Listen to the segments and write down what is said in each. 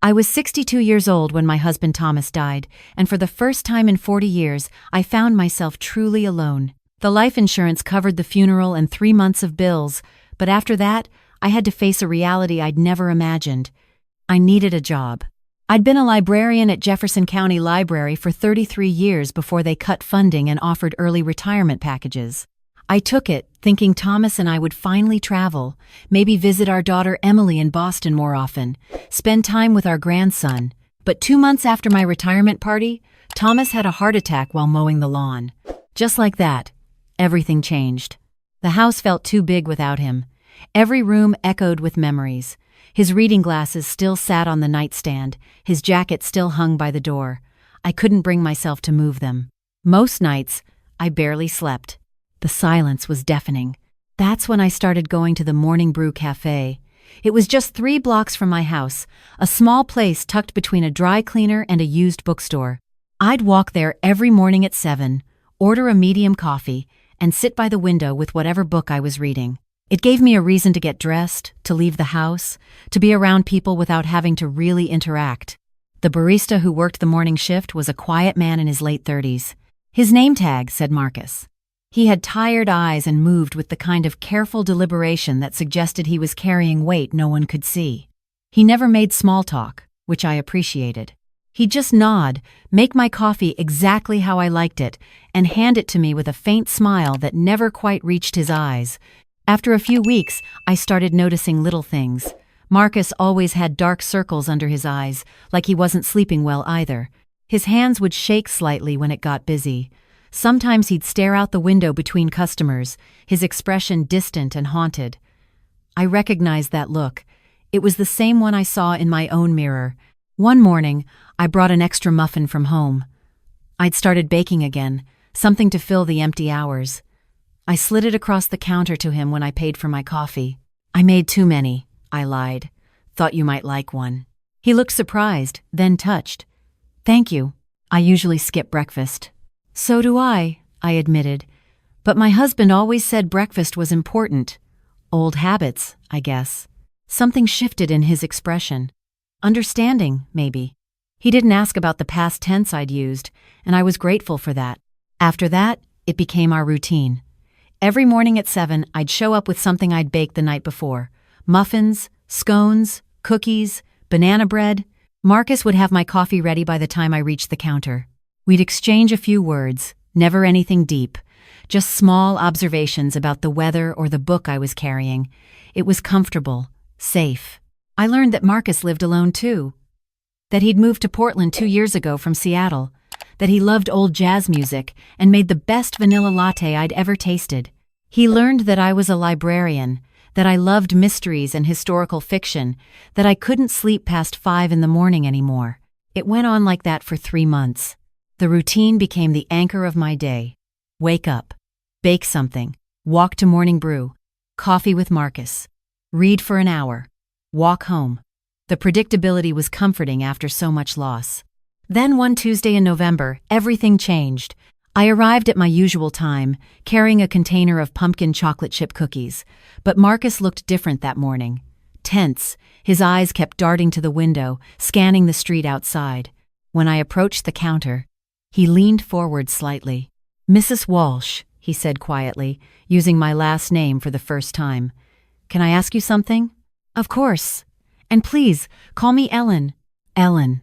I was 62 years old when my husband Thomas died, and for the first time in 40 years, I found myself truly alone. The life insurance covered the funeral and 3 months of bills, but after that, I had to face a reality I'd never imagined. I needed a job. I'd been a librarian at Jefferson County Library for 33 years before they cut funding and offered early retirement packages. I took it, thinking Thomas and I would finally travel, maybe visit our daughter Emily in Boston more often, spend time with our grandson. But 2 months after my retirement party, Thomas had a heart attack while mowing the lawn. Just like that, everything changed. The house felt too big without him. Every room echoed with memories. His reading glasses still sat on the nightstand, his jacket still hung by the door. I couldn't bring myself to move them. Most nights, I barely slept. The silence was deafening. That's when I started going to the Morning Brew Cafe. It was just 3 blocks from my house, a small place tucked between a dry cleaner and a used bookstore. I'd walk there every morning at 7, order a medium coffee, and sit by the window with whatever book I was reading. It gave me a reason to get dressed, to leave the house, to be around people without having to really interact. The barista who worked the morning shift was a quiet man in his late 30s. His name tag said Marcus. He had tired eyes and moved with the kind of careful deliberation that suggested he was carrying weight no one could see. He never made small talk, which I appreciated. He'd just nod, make my coffee exactly how I liked it, and hand it to me with a faint smile that never quite reached his eyes. After a few weeks, I started noticing little things. Marcus always had dark circles under his eyes, like he wasn't sleeping well either. His hands would shake slightly when it got busy. Sometimes he'd stare out the window between customers, his expression distant and haunted. I recognized that look. It was the same one I saw in my own mirror. One morning, I brought an extra muffin from home. I'd started baking again, something to fill the empty hours. I slid it across the counter to him when I paid for my coffee. "I made too many," I lied. "Thought you might like one." He looked surprised, then touched. "Thank you. I usually skip breakfast." "So do I," admitted. "But my husband always said breakfast was important. Old habits, I guess." Something shifted in his expression. Understanding, maybe. He didn't ask about the past tense I'd used, and I was grateful for that. After that, it became our routine. Every morning at 7, I'd show up with something I'd baked the night before. Muffins, scones, cookies, banana bread. Marcus would have my coffee ready by the time I reached the counter. We'd exchange a few words, never anything deep, just small observations about the weather or the book I was carrying. It was comfortable, safe. I learned that Marcus lived alone too. That he'd moved to Portland 2 years ago from Seattle. That he loved old jazz music and made the best vanilla latte I'd ever tasted. He learned that I was a librarian, that I loved mysteries and historical fiction, that I couldn't sleep past 5 in the morning anymore. It went on like that for 3 months. The routine became the anchor of my day. Wake up, bake something, walk to Morning Brew, coffee with Marcus, read for an hour, walk home. The predictability was comforting after so much loss. Then one Tuesday in November, everything changed. I arrived at my usual time, carrying a container of pumpkin chocolate chip cookies. But Marcus looked different that morning. Tense, his eyes kept darting to the window, scanning the street outside. When I approached the counter, he leaned forward slightly. "Mrs. Walsh," he said quietly, using my last name for the first time. "Can I ask you something?" "Of course. And please, call me Ellen." "Ellen."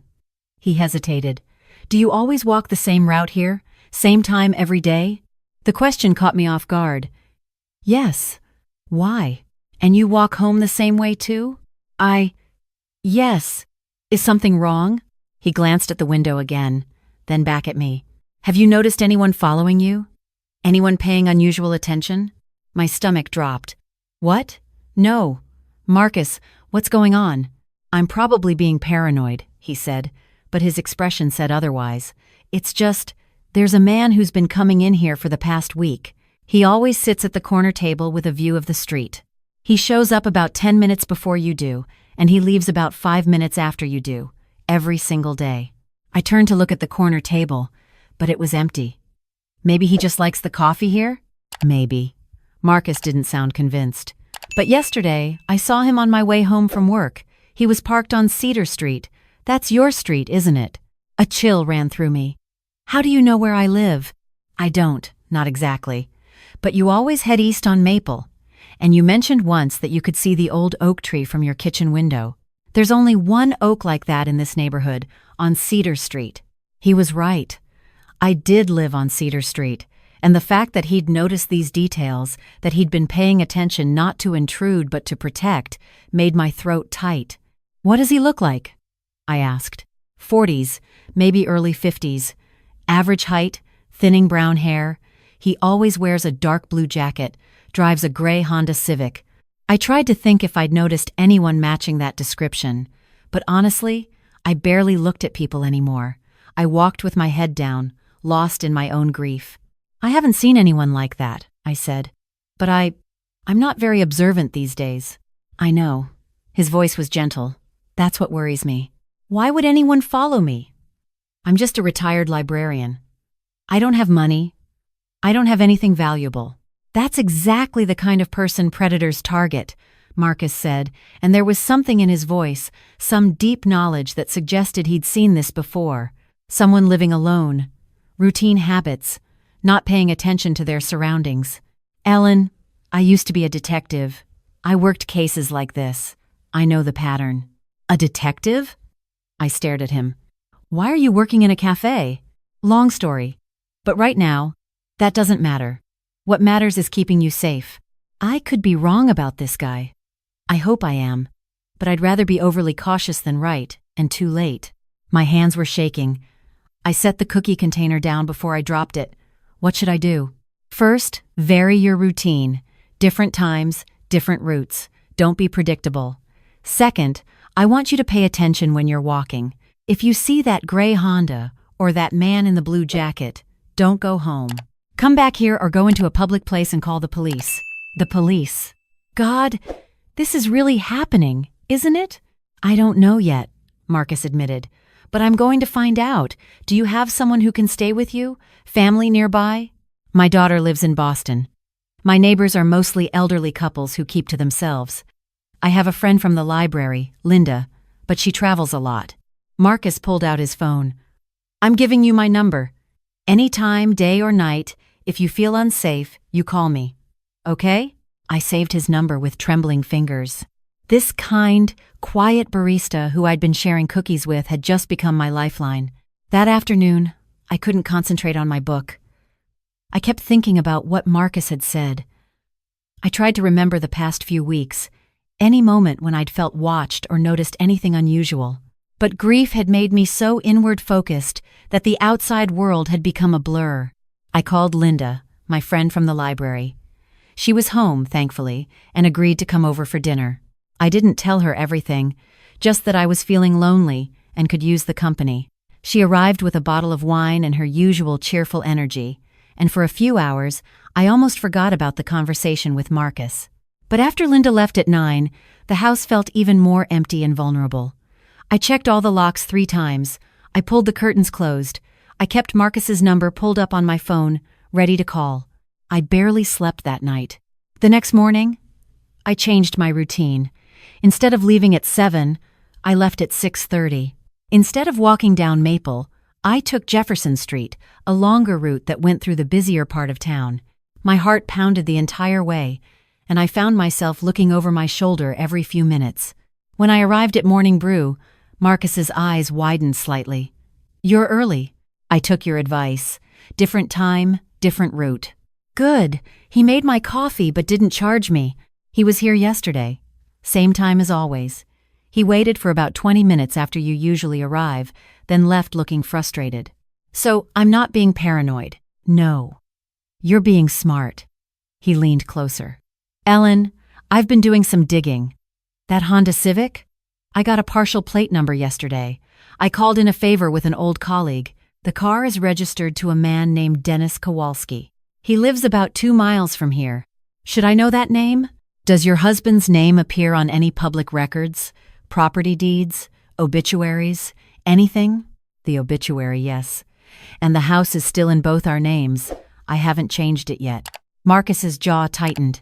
He hesitated. "Do you always walk the same route here? Same time every day?" The question caught me off guard. "Yes." "Why? And you walk home the same way too?" "Yes." "Is something wrong?" He glanced at the window again, then back at me. "Have you noticed anyone following you? Anyone paying unusual attention?" My stomach dropped. "What? No. Marcus, what's going on?" "I'm probably being paranoid," he said, but his expression said otherwise. "It's just, there's a man who's been coming in here for the past week. He always sits at the corner table with a view of the street. He shows up about 10 minutes before you do, and he leaves about 5 minutes after you do, every single day." I turned to look at the corner table, but it was empty. Maybe he just likes the coffee here? Maybe. Marcus didn't sound convinced. But yesterday, I saw him on my way home from work. He was parked on Cedar Street, That's your street, isn't it? A chill ran through me. How do you know where I live? I don't, not exactly. But you always head east on Maple. And you mentioned once that you could see the old oak tree from your kitchen window. There's only one oak like that in this neighborhood, on Cedar Street. He was right. I did live on Cedar Street, and the fact that he'd noticed these details, that he'd been paying attention not to intrude but to protect, made my throat tight. What does he look like? I asked. 40s, maybe early 50s. Average height, thinning brown hair. He always wears a dark blue jacket, drives a gray Honda Civic. I tried to think if I'd noticed anyone matching that description, but honestly, I barely looked at people anymore. I walked with my head down, lost in my own grief. I haven't seen anyone like that, I said. But I'm not very observant these days. I know. His voice was gentle. That's what worries me. Why would anyone follow me? I'm just a retired librarian. I don't have money. I don't have anything valuable. That's exactly the kind of person predators target, Marcus said, and there was something in his voice, some deep knowledge that suggested he'd seen this before. Someone living alone, routine habits, not paying attention to their surroundings. Ellen, I used to be a detective. I worked cases like this. I know the pattern. A detective? I stared at him. Why are you working in a cafe? Long story. But right now, that doesn't matter. What matters is keeping you safe. I could be wrong about this guy. I hope I am. But I'd rather be overly cautious than right, and too late. My hands were shaking. I set the cookie container down before I dropped it. What should I do? First, vary your routine. Different times, different routes. Don't be predictable. Second, I want you to pay attention when you're walking. If you see that gray Honda or that man in the blue jacket, don't go home. Come back here or go into a public place and call the police. The police. God, this is really happening, isn't it? I don't know yet, Marcus admitted. But I'm going to find out. Do you have someone who can stay with you? Family nearby? My daughter lives in Boston. My neighbors are mostly elderly couples who keep to themselves. I have a friend from the library, Linda, but she travels a lot. Marcus pulled out his phone. I'm giving you my number. Anytime, day or night, if you feel unsafe, you call me. Okay? I saved his number with trembling fingers. This kind, quiet barista who I'd been sharing cookies with had just become my lifeline. That afternoon, I couldn't concentrate on my book. I kept thinking about what Marcus had said. I tried to remember the past few weeks, any moment when I'd felt watched or noticed anything unusual. But grief had made me so inward-focused that the outside world had become a blur. I called Linda, my friend from the library. She was home, thankfully, and agreed to come over for dinner. I didn't tell her everything, just that I was feeling lonely and could use the company. She arrived with a bottle of wine and her usual cheerful energy, and for a few hours, I almost forgot about the conversation with Marcus. But after Linda left at 9, the house felt even more empty and vulnerable. I checked all the locks 3 times. I pulled the curtains closed. I kept Marcus's number pulled up on my phone, ready to call. I barely slept that night. The next morning, I changed my routine. Instead of leaving at 7, I left at 6:30. Instead of walking down Maple, I took Jefferson Street, a longer route that went through the busier part of town. My heart pounded the entire way, and I found myself looking over my shoulder every few minutes. When I arrived at Morning Brew, Marcus's eyes widened slightly. You're early. I took your advice. Different time, different route. Good. He made my coffee but didn't charge me. He was here yesterday. Same time as always. He waited for about 20 minutes after you usually arrive, then left looking frustrated. So, I'm not being paranoid. No. You're being smart. He leaned closer. Ellen, I've been doing some digging. That Honda Civic? I got a partial plate number yesterday. I called in a favor with an old colleague. The car is registered to a man named Dennis Kowalski. He lives about 2 miles from here. Should I know that name? Does your husband's name appear on any public records? Property deeds? Obituaries? Anything? The obituary, yes. And the house is still in both our names. I haven't changed it yet. Marcus's jaw tightened.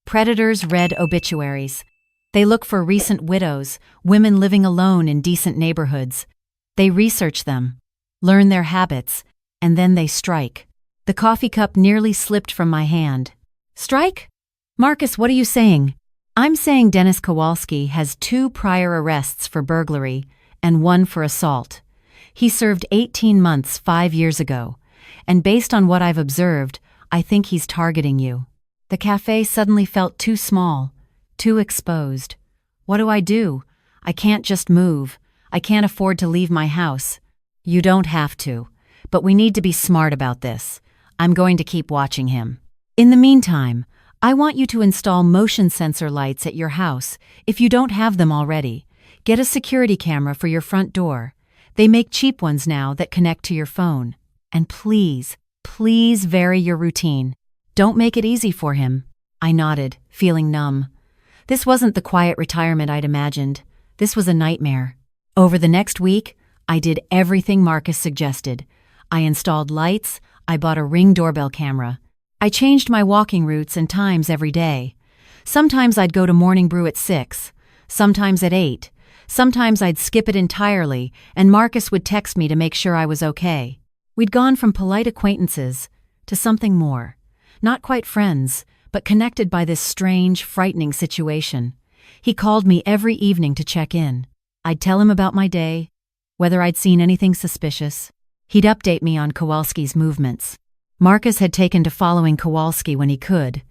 Predators read obituaries. They look for recent widows, women living alone in decent neighborhoods. They research them, learn their habits, and then they strike. The coffee cup nearly slipped from my hand. Strike? Marcus, what are you saying? I'm saying Dennis Kowalski has 2 prior arrests for burglary and 1 for assault. He served 18 months 5 years ago, and based on what I've observed, I think he's targeting you. The cafe suddenly felt too small, too exposed. What do? I can't just move. I can't afford to leave my house. You don't have to, but we need to be smart about this. I'm going to keep watching him. In the meantime, I want you to install motion sensor lights at your house if you don't have them already. Get a security camera for your front door. They make cheap ones now that connect to your phone. And please vary your routine. Don't make it easy for him. I nodded, feeling numb. This wasn't the quiet retirement I'd imagined. This was a nightmare. Over the next week, I did everything Marcus suggested. I installed lights, I bought a Ring doorbell camera. I changed my walking routes and times every day. Sometimes I'd go to morning brew at 6, sometimes at 8. Sometimes I'd skip it entirely, and Marcus would text me to make sure I was okay. We'd gone from polite acquaintances to something more. Not quite friends, but connected by this strange, frightening situation. He called me every evening to check in. I'd tell him about my day, whether I'd seen anything suspicious. He'd update me on Kowalski's movements. Marcus had taken to following Kowalski when he could.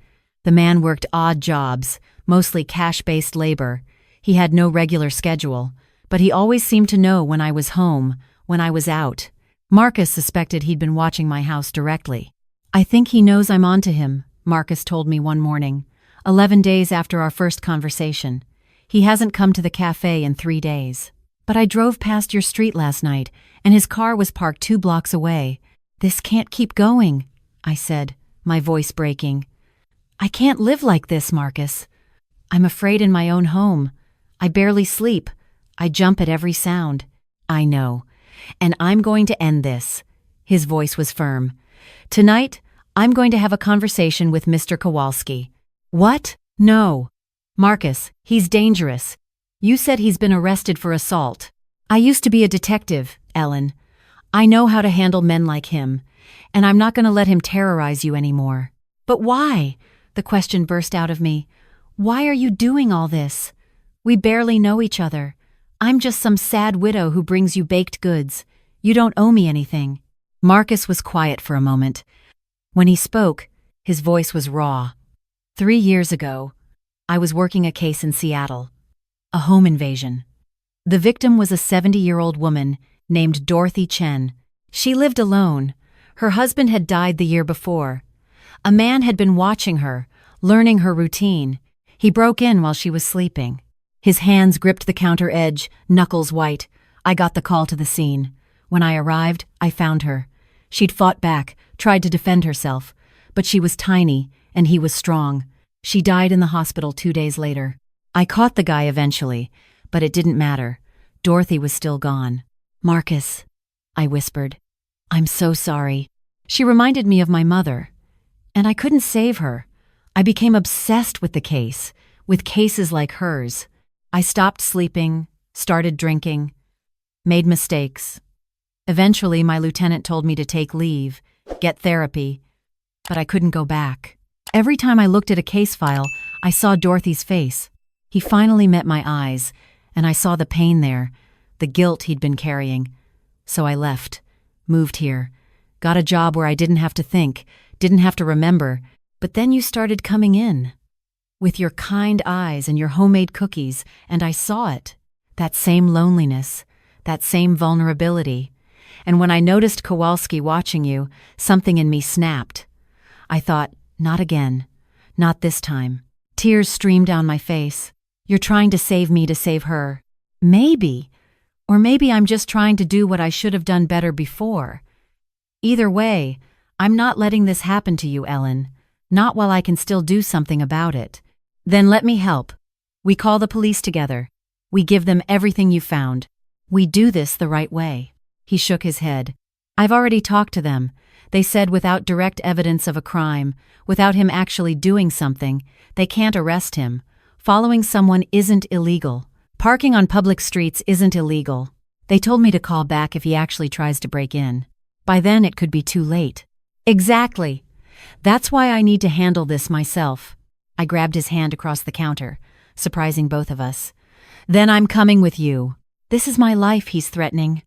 The man worked odd jobs, mostly cash-based labor. He had no regular schedule, but he always seemed to know when I was home, when I was out. Marcus suspected he'd been watching my house directly. I think he knows I'm onto him, Marcus told me one morning, 11 days after our first conversation. He hasn't come to the cafe in 3 days. But I drove past your street last night, and his car was parked 2 blocks away. This can't keep going, I said, my voice breaking. I can't live like this, Marcus. I'm afraid in my own home. I barely sleep. I jump at every sound. I know. And I'm going to end this. His voice was firm. Tonight, I'm going to have a conversation with Mr. Kowalski. What? No. Marcus, he's dangerous. You said he's been arrested for assault. I used to be a detective, Ellen. I know how to handle men like him, and I'm not going to let him terrorize you anymore. But why? The question burst out of me. Why are you doing all this? We barely know each other. I'm just some sad widow who brings you baked goods. You don't owe me anything. Marcus was quiet for a moment. When he spoke, his voice was raw. 3 years ago, I was working a case in Seattle. A home invasion. The victim was a 70-year-old woman named Dorothy Chen. She lived alone. Her husband had died the year before. A man had been watching her, learning her routine. He broke in while she was sleeping. His hands gripped the counter edge, knuckles white. I got the call to the scene. When I arrived, I found her. She'd fought back, tried to defend herself, but she was tiny, and he was strong. She died in the hospital 2 days later. I caught the guy eventually, but it didn't matter. Dorothy was still gone. Marcus, I whispered. I'm so sorry. She reminded me of my mother, and I couldn't save her. I became obsessed with the case, with cases like hers. I stopped sleeping, started drinking, made mistakes. Eventually, my lieutenant told me to take leave, get therapy, but I couldn't go back. Every time I looked at a case file, I saw Dorothy's face. He finally met my eyes, and I saw the pain there, the guilt he'd been carrying. So I left, moved here, got a job where I didn't have to think, didn't have to remember, but then you started coming in. With your kind eyes and your homemade cookies, and I saw it. That same loneliness, that same vulnerability. And when I noticed Kowalski watching you, something in me snapped. I thought, not again. Not this time. Tears streamed down my face. You're trying to save me to save her. Maybe. Or maybe I'm just trying to do what I should have done better before. Either way, I'm not letting this happen to you, Ellen. Not while I can still do something about it. Then let me help. We call the police together. We give them everything you found. We do this the right way. He shook his head. I've already talked to them. They said without direct evidence of a crime, without him actually doing something, they can't arrest him. following someone isn't illegal. Parking on public streets isn't illegal. They told me to call back if he actually tries to break in. By then it could be too late. Exactly. That's why I need to handle this myself. I grabbed his hand across the counter, surprising both of us. Then I'm coming with you. This is my life, he's threatening.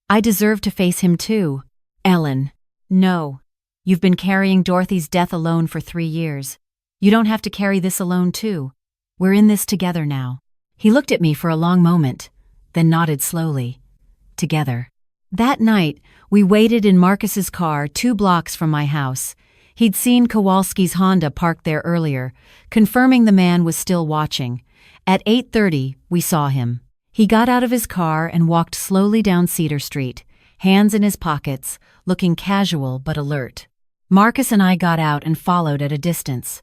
I deserve to face him too. Ellen. No. You've been carrying Dorothy's death alone for 3 years. You don't have to carry this alone too. We're in this together now. He looked at me for a long moment, then nodded slowly. Together. That night, we waited in Marcus's car 2 blocks from my house. He'd seen Kowalski's Honda parked there earlier, confirming the man was still watching. At 8:30, we saw him. He got out of his car and walked slowly down Cedar Street, hands in his pockets, looking casual but alert. Marcus and I got out and followed at a distance.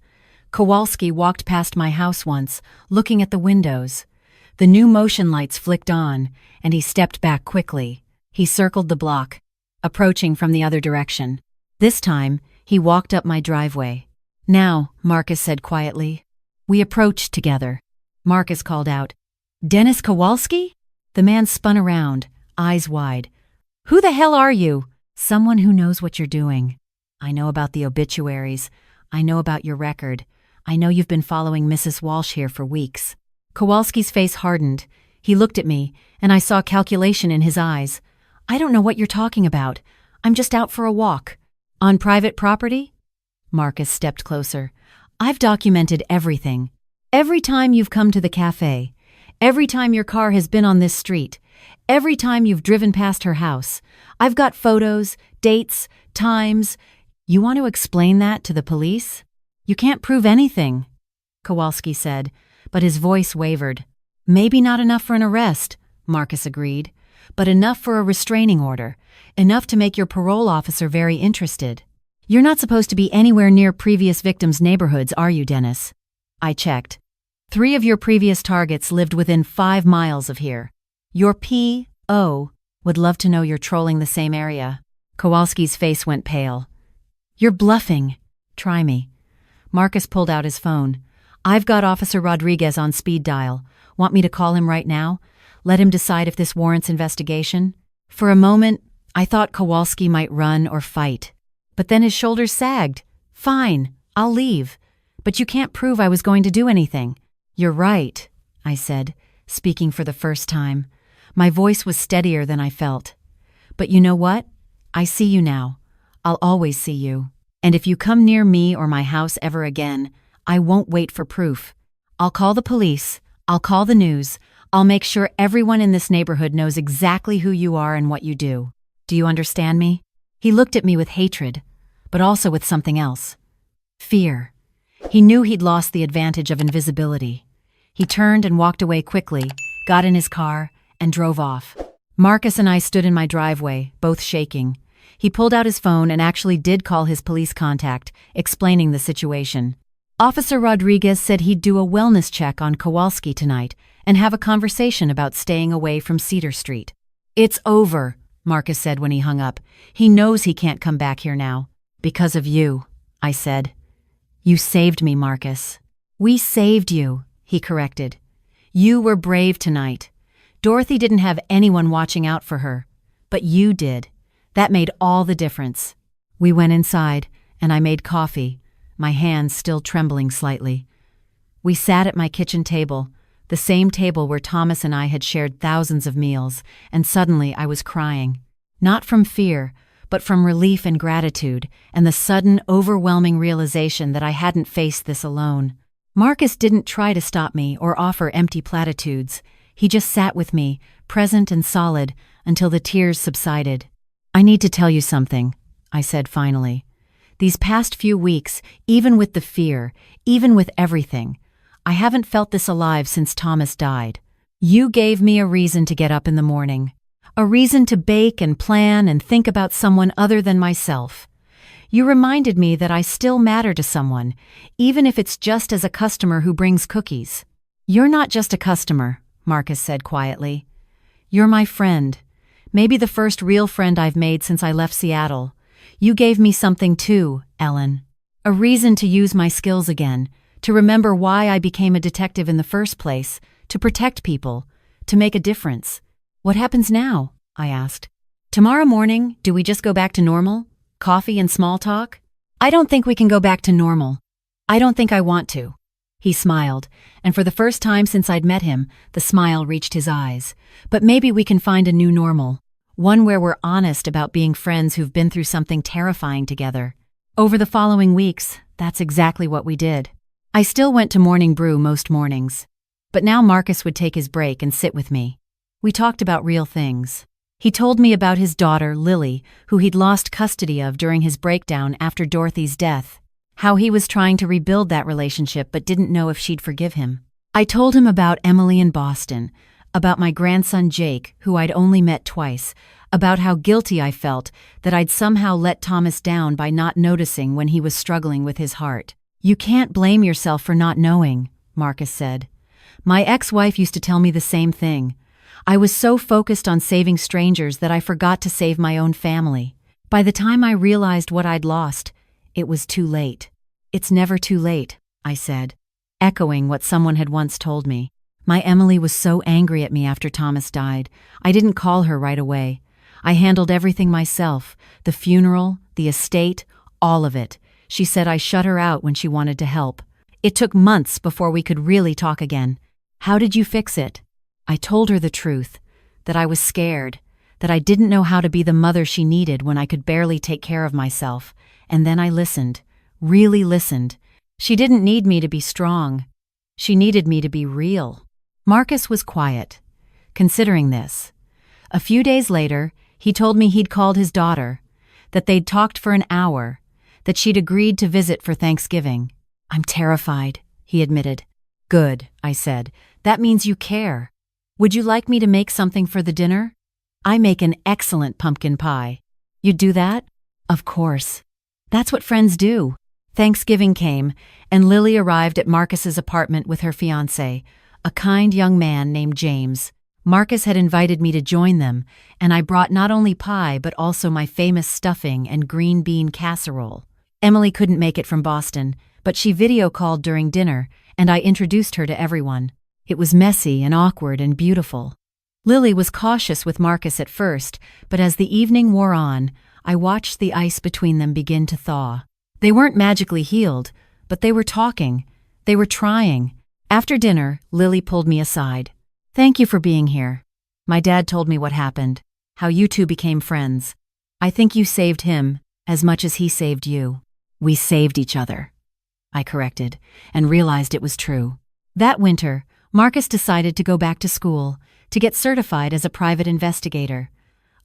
Kowalski walked past my house once, looking at the windows. The new motion lights flicked on, and he stepped back quickly. He circled the block, approaching from the other direction. This time, he walked up my driveway. Now, Marcus said quietly. We approached together. Marcus called out, Dennis Kowalski? The man spun around, eyes wide. Who the hell are you? Someone who knows what you're doing. I know about the obituaries. I know about your record. I know you've been following Mrs. Walsh here for weeks. Kowalski's face hardened. He looked at me, and I saw calculation in his eyes. I don't know what you're talking about. I'm just out for a walk. On private property? Marcus stepped closer. I've documented everything. Every time you've come to the cafe. Every time your car has been on this street. Every time you've driven past her house. I've got photos, dates, times. You want to explain that to the police? You can't prove anything, Kowalski said, but his voice wavered. Maybe not enough for an arrest, Marcus agreed, but enough for a restraining order, enough to make your parole officer very interested. You're not supposed to be anywhere near previous victims' neighborhoods, are you, Dennis? I checked. 3 of your previous targets lived within 5 miles of here. Your P.O. would love to know you're trolling the same area. Kowalski's face went pale. You're bluffing. Try me. Marcus pulled out his phone. I've got Officer Rodriguez on speed dial. Want me to call him right now? Let him decide if this warrants investigation? For a moment, I thought Kowalski might run or fight. But then his shoulders sagged. Fine, I'll leave. But you can't prove I was going to do anything. You're right, I said, speaking for the first time. My voice was steadier than I felt. But you know what? I see you now. I'll always see you. And if you come near me or my house ever again, I won't wait for proof. I'll call the police. I'll call the news. I'll make sure everyone in this neighborhood knows exactly who you are and what you do. Do you understand me? He looked at me with hatred, but also with something else. Fear. He knew he'd lost the advantage of invisibility. He turned and walked away quickly, got in his car, and drove off. Marcus and I stood in my driveway, both shaking. He pulled out his phone and actually did call his police contact, explaining the situation. Officer Rodriguez said he'd do a wellness check on Kowalski tonight and have a conversation about staying away from Cedar Street. It's over, Marcus said when he hung up. He knows he can't come back here now. Because of you, I said. You saved me, Marcus. We saved you, he corrected. You were brave tonight. Dorothy didn't have anyone watching out for her, but you did. That made all the difference. We went inside, and I made coffee, my hands still trembling slightly. We sat at my kitchen table, the same table where Thomas and I had shared thousands of meals, and suddenly I was crying. Not from fear, but from relief and gratitude, and the sudden, overwhelming realization that I hadn't faced this alone. Marcus didn't try to stop me or offer empty platitudes. He just sat with me, present and solid, until the tears subsided. I need to tell you something, I said finally. These past few weeks, even with the fear, even with everything, I haven't felt this alive since Thomas died. You gave me a reason to get up in the morning. A reason to bake and plan and think about someone other than myself. You reminded me that I still matter to someone, even if it's just as a customer who brings cookies. You're not just a customer, Marcus said quietly. You're my friend. Maybe the first real friend I've made since I left Seattle. You gave me something too, Ellen. A reason to use my skills again, to remember why I became a detective in the first place, to protect people, to make a difference. What happens now? I asked. Tomorrow morning, do we just go back to normal? Coffee and small talk? I don't think we can go back to normal. I don't think I want to. He smiled, and for the first time since I'd met him, the smile reached his eyes. But maybe we can find a new normal. One where we're honest about being friends who've been through something terrifying together. Over the following weeks, that's exactly what we did. I still went to morning brew most mornings. But now Marcus would take his break and sit with me. We talked about real things. He told me about his daughter, Lily, who he'd lost custody of during his breakdown after Dorothy's death. How he was trying to rebuild that relationship but didn't know if she'd forgive him. I told him about Emily in Boston, about my grandson Jake, who I'd only met twice, about how guilty I felt that I'd somehow let Thomas down by not noticing when he was struggling with his heart. You can't blame yourself for not knowing, Marcus said. My ex-wife used to tell me the same thing. I was so focused on saving strangers that I forgot to save my own family. By the time I realized what I'd lost, it was too late. It's never too late, I said, echoing what someone had once told me. My Emily was so angry at me after Thomas died. I didn't call her right away. I handled everything myself, the funeral, the estate, all of it. She said I shut her out when she wanted to help. It took months before we could really talk again. How did you fix it? I told her the truth, that I was scared, that I didn't know how to be the mother she needed when I could barely take care of myself. And then I listened, really listened. She didn't need me to be strong. She needed me to be real. Marcus was quiet, considering this. A few days later, he told me he'd called his daughter, that they'd talked for an hour, that she'd agreed to visit for Thanksgiving. I'm terrified, he admitted. Good, I said. That means you care. Would you like me to make something for the dinner? I make an excellent pumpkin pie. You'd do that? Of course. That's what friends do. Thanksgiving came, and Lily arrived at Marcus's apartment with her fiancé, a kind young man named James. Marcus had invited me to join them, and I brought not only pie but also my famous stuffing and green bean casserole. Emily couldn't make it from Boston, but she video called during dinner, and I introduced her to everyone. It was messy and awkward and beautiful. Lily was cautious with Marcus at first, but as the evening wore on, I watched the ice between them begin to thaw. They weren't magically healed, but they were talking. They were trying. After dinner, Lily pulled me aside. Thank you for being here. My dad told me what happened, how you two became friends. I think you saved him as much as he saved you. We saved each other, I corrected, and realized it was true. That winter, Marcus decided to go back to school, to get certified as a private investigator.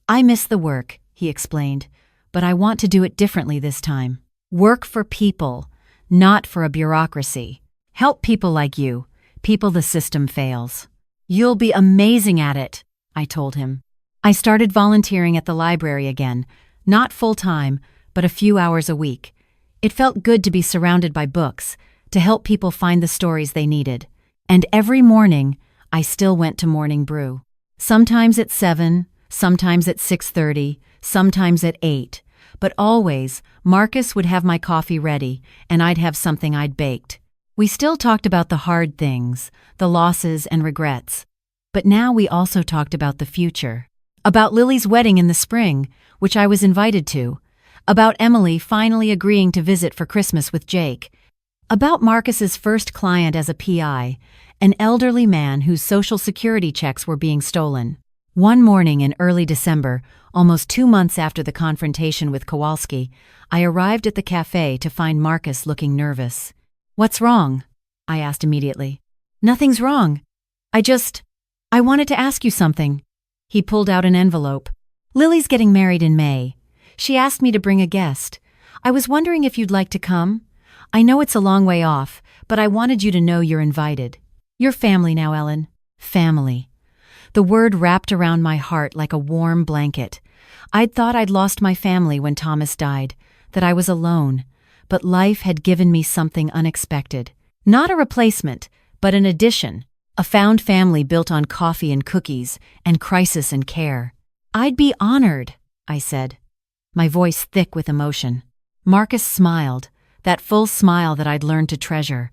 I miss the work, he explained, but I want to do it differently this time. Work for people, not for a bureaucracy. Help people like you, people the system fails. You'll be amazing at it, I told him. I started volunteering at the library again, not full-time, but a few hours a week. It felt good to be surrounded by books, to help people find the stories they needed. And every morning, I still went to morning brew. Sometimes at 7, sometimes at 6:30, sometimes at 8. But always, Marcus would have my coffee ready, and I'd have something I'd baked. We still talked about the hard things, the losses and regrets. But now we also talked about the future. About Lily's wedding in the spring, which I was invited to. About Emily finally agreeing to visit for Christmas with Jake. About Marcus's first client as a PI, an elderly man whose Social Security checks were being stolen. One morning in early December, almost 2 months after the confrontation with Kowalski, I arrived at the cafe to find Marcus looking nervous. What's wrong? I asked immediately. Nothing's wrong. I wanted to ask you something. He pulled out an envelope. Lily's getting married in May. She asked me to bring a guest. I was wondering if you'd like to come. I know it's a long way off, but I wanted you to know you're invited. You're family now, Ellen. Family. The word wrapped around my heart like a warm blanket. I'd thought I'd lost my family when Thomas died, that I was alone, but life had given me something unexpected. Not a replacement, but an addition. A found family built on coffee and cookies, and crisis and care. I'd be honored, I said, my voice thick with emotion. Marcus smiled, that full smile that I'd learned to treasure.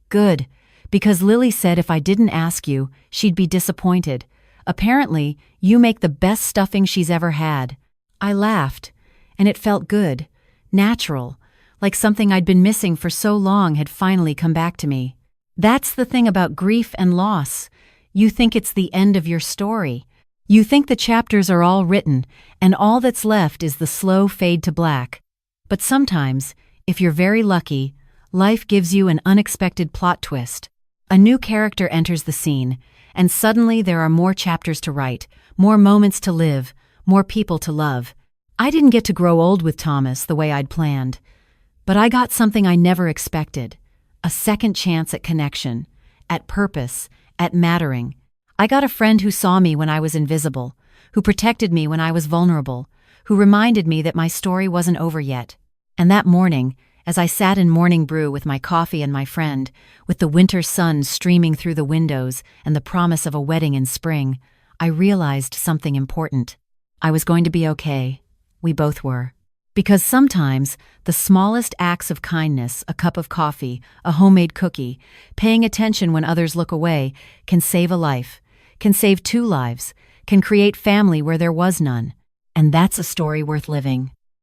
Good, because Lily said if I didn't ask you, she'd be disappointed. Apparently, you make the best stuffing she's ever had. I laughed, and it felt good, natural, like something I'd been missing for so long had finally come back to me. That's the thing about grief and loss. You think it's the end of your story. You think the chapters are all written, and all that's left is the slow fade to black. But sometimes, if you're very lucky, life gives you an unexpected plot twist. A new character enters the scene, and suddenly there are more chapters to write, more moments to live, more people to love. I didn't get to grow old with Thomas the way I'd planned, but I got something I never expected. A second chance at connection, at purpose, at mattering. I got a friend who saw me when I was invisible, who protected me when I was vulnerable, who reminded me that my story wasn't over yet. And that morning, as I sat in morning brew with my coffee and my friend, with the winter sun streaming through the windows and the promise of a wedding in spring, I realized something important. I was going to be okay. We both were. Because sometimes, the smallest acts of kindness, a cup of coffee, a homemade cookie, paying attention when others look away, can save a life, can save two lives, can create family where there was none. And that's a story worth living.